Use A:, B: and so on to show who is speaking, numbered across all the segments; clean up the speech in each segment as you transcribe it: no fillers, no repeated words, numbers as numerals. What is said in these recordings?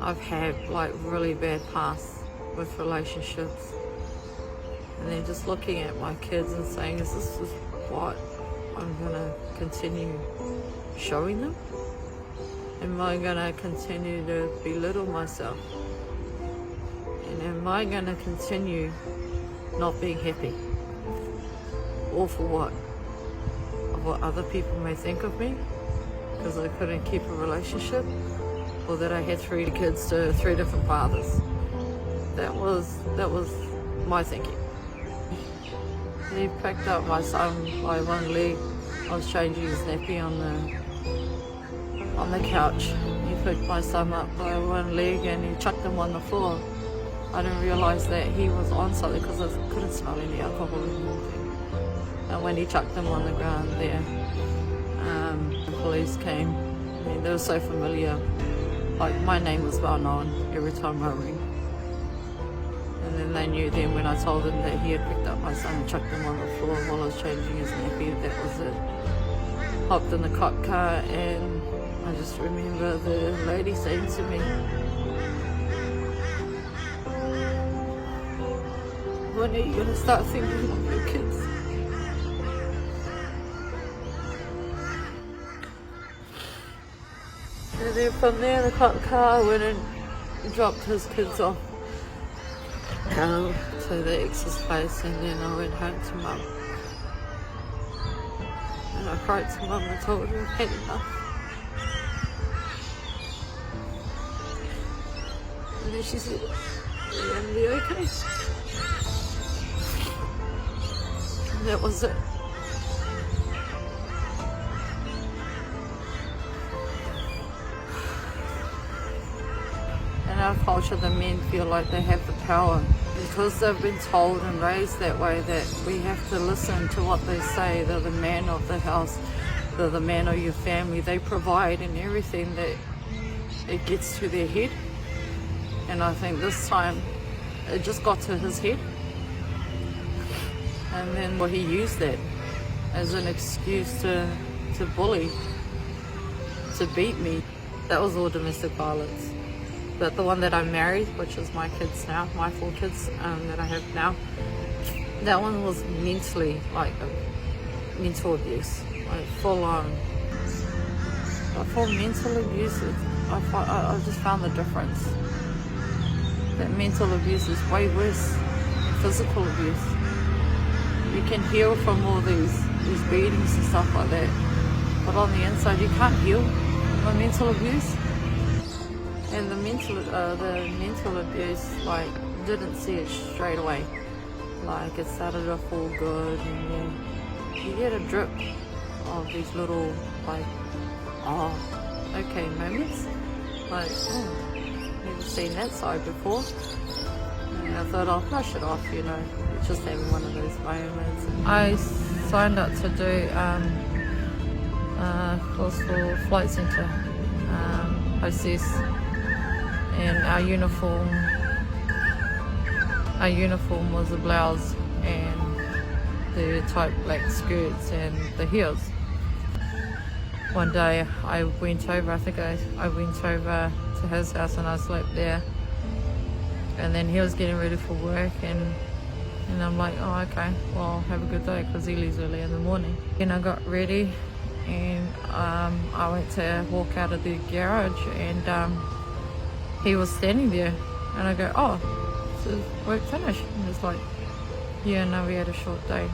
A: I've had like really bad pasts with relationships, and then just looking at my kids and saying, is this what I'm gonna continue showing them? Am I gonna continue to belittle myself? And am I gonna continue not being happy? All for what? Of what other people may think of me? Because I couldn't keep a relationship? Or that I had 3 kids to 3 different fathers? That was my thinking. He picked up my son by one leg. I was changing his nappy on the couch. He picked my son up by one leg and he chucked him on the floor. I didn't realise that he was on something because I couldn't smell any alcohol or anything. And when he chucked him on the ground there, the police came. I mean, they were so familiar. Like, my name was well known every time I ring. And then they knew then when I told them that he had picked up my son and chucked him on the floor while I was changing his nappy, that was it. Hopped in the cop car, and I just remember the lady saying to me, when are you going to start thinking of your kids? And then from there, the cop car went and dropped his kids off to the ex's place, and then I went home to Mum. And I cried to Mum and told her I've had enough. And then she said, "You're going to be okay." And that was it. In our culture, the men feel like they have the power because they've been told and raised that way, that we have to listen to what they say. They're the man of the house, they're the man of your family. They provide and everything, that it gets to their head. And I think this time it just got to his head, and then he used that as an excuse to bully, to beat me. That was all domestic violence. But the one that I married, which is my kids now, my 4 kids that I have now, that one was mentally, like mental abuse, like full on. But for mental abuse, I just found the difference. That mental abuse is way worse than physical abuse. You can heal from all these beatings and stuff like that, but on the inside you can't heal from mental abuse. And the mental abuse, like, didn't see it straight away. Like, it started off all good, and then you get a drip of these little, like, oh, okay moments. Like, oh, never seen that side before. And I thought I'll brush it off, you know, just having one of those moments. I signed up to do a course for Flight Centre, hostess. And our uniform was a blouse and the tight black skirts and the heels. One day I went over, I went over to his house and I slept there. And then he was getting ready for work, and I'm like, oh, okay, well, have a good day, because he leaves early in the morning. And I got ready, and I went to walk out of the garage, and he was standing there, and I go, oh, so work finished? And he's like, yeah, no, we had a short day,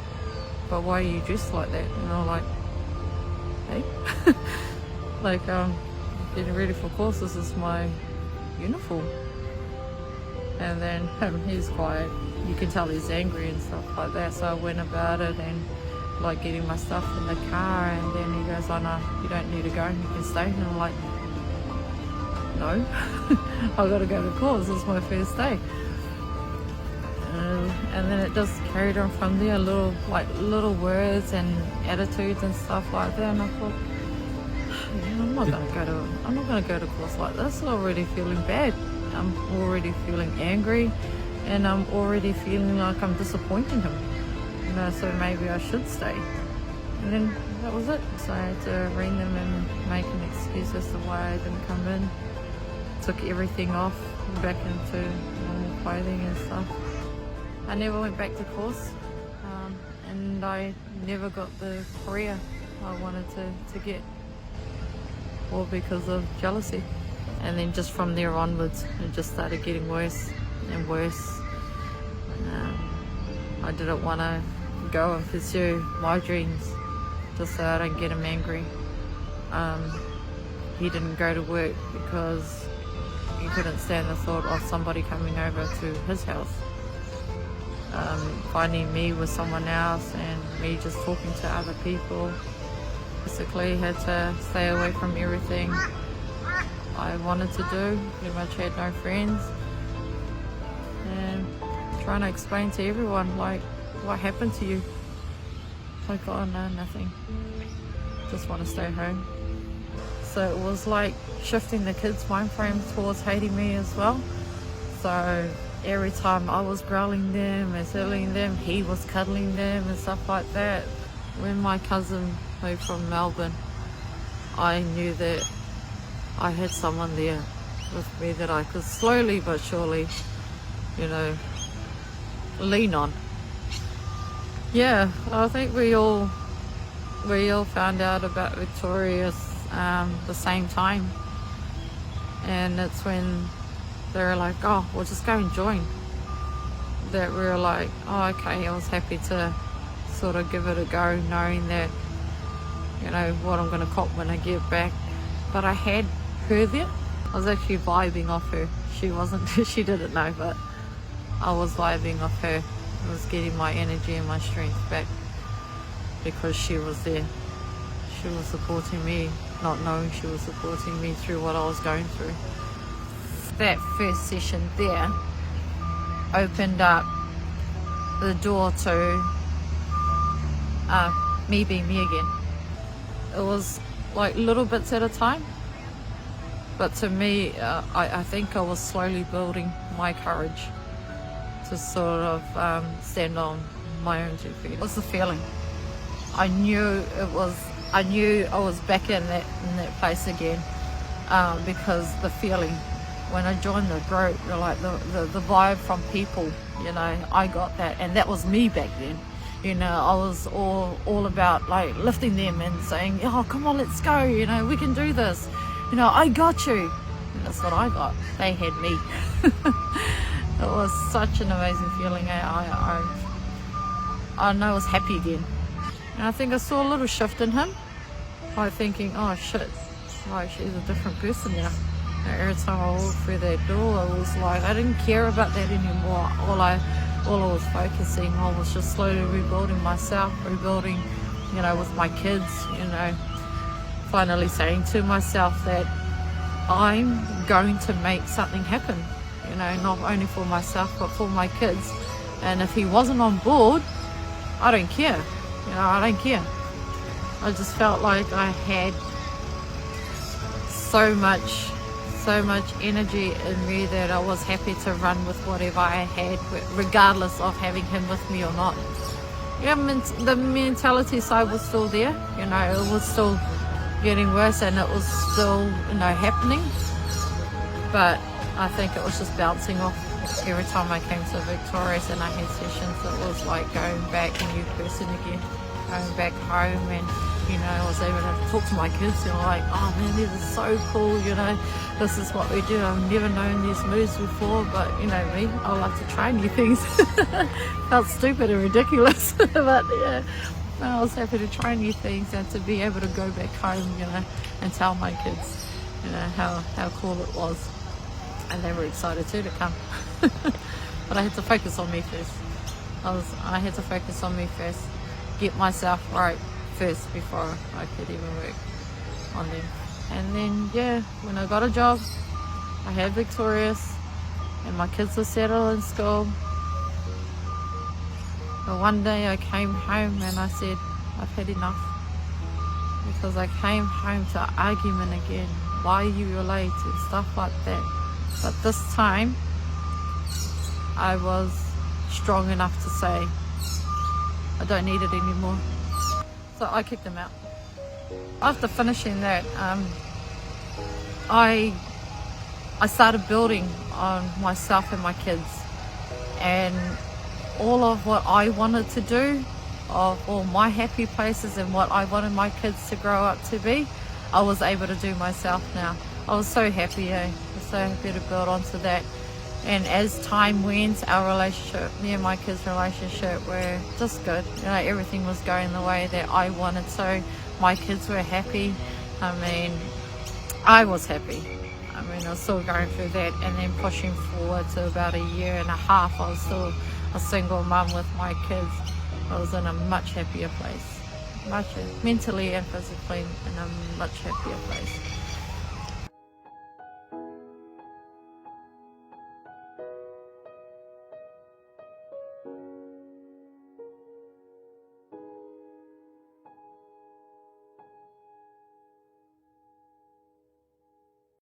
A: but why are you dressed like that? And I'm like, hey, like, getting ready for course, this is my uniform. And then he's quiet, you can tell he's angry and stuff like that. So I went about it and like getting my stuff in the car, and then he goes, oh no, you don't need to go, you can stay. And I'm like, no, I gotta go to course, this is my first day. And then it just carried on from there, little words and attitudes and stuff like that. And I thought, I'm not gonna go to course like this. I'm already feeling bad. I'm already feeling angry, and I'm already feeling like I'm disappointing him. You know, so maybe I should stay. And then that was it. So I had to ring them and make an excuse as to why I didn't come in. took everything off, back into normal clothing and stuff. I never went back to course, and I never got the career I wanted to get, all because of jealousy. And then just from there onwards, it just started getting worse and worse. I didn't want to go and pursue my dreams just so I don't get him angry. He didn't go to work because he couldn't stand the thought of somebody coming over to his house, finding me with someone else and me just talking to other people. Basically had to stay away from everything I wanted to do. Pretty much had no friends, and trying to explain to everyone, like, what happened to you? Like, oh no, nothing, just want to stay home. So it was like shifting the kids' mind frame towards hating me as well. So every time I was growling them and settling them, he was cuddling them and stuff like that. When my cousin moved from Melbourne, I knew that I had someone there with me that I could slowly but surely, lean on. Yeah, I think we all found out about Victorious the same time, and it's when they were like, oh, we'll just go and join, that we were like, oh, okay. I was happy to sort of give it a go, knowing that what I'm going to cop when I get back. But I had her there. I was actually vibing off her. She wasn't she didn't know, but I was vibing off her. I was getting my energy and my strength back because she was there. She was supporting me, not knowing she was supporting me through what I was going through. That first session there opened up the door to me being me again. It was like little bits at a time, but to me, I think I was slowly building my courage to sort of stand on my own 2 feet. It was the feeling. I knew I was back in that place again, because the feeling when I joined the group, like the vibe from people, I got that, and that was me back then. I was all about like lifting them and saying, oh, come on, let's go, we can do this, I got you. And that's what I got. They had me. It was such an amazing feeling. I know I was happy again. And I think I saw a little shift in him by thinking, oh shit, like she's a different person now. Every time I walked through that door, I was like, I didn't care about that anymore. All I was focusing on was just slowly rebuilding myself, rebuilding, with my kids, finally saying to myself that I'm going to make something happen, not only for myself, but for my kids. And if he wasn't on board, I don't care, I don't care. I just felt like I had so much energy in me that I was happy to run with whatever I had, regardless of having him with me or not. Yeah, the mentality side was still there, it was still getting worse and it was still, happening. But I think it was just bouncing off. Every time I came to Victorious and I had sessions, it was like going back a new person again, going back home, and I was able to talk to my kids, like, oh man, this is so cool, this is what we do. I've never known these moves before, but me, I like to try new things. Felt stupid and ridiculous, but yeah, I was happy to try new things and to be able to go back home, and tell my kids, how cool it was. And they were excited too to come. But I had to focus on me first. I had to focus on me first, get myself right first before I could even work on them. And then, yeah, when I got a job, I had Victorious, and my kids were settled in school. But one day I came home and I said, I've had enough. Because I came home to argument again. Why are you late and stuff like that. But this time, I was strong enough to say, I don't need it anymore. So I kicked him out. After finishing that, I I started building on myself and my kids, and all of what I wanted to do, of all my happy places and what I wanted my kids to grow up to be, I was able to do myself now. I was so happy, I was so happy to build onto that. And as time went, our relationship, me and my kids' relationship, were just good. You know, everything was going the way that I wanted, so my kids were happy. I mean, I was happy. I mean, I was still going through that, and then pushing forward to about 1.5 years, I was still a single mum with my kids. I was in a much happier place, mentally and physically in a much happier place.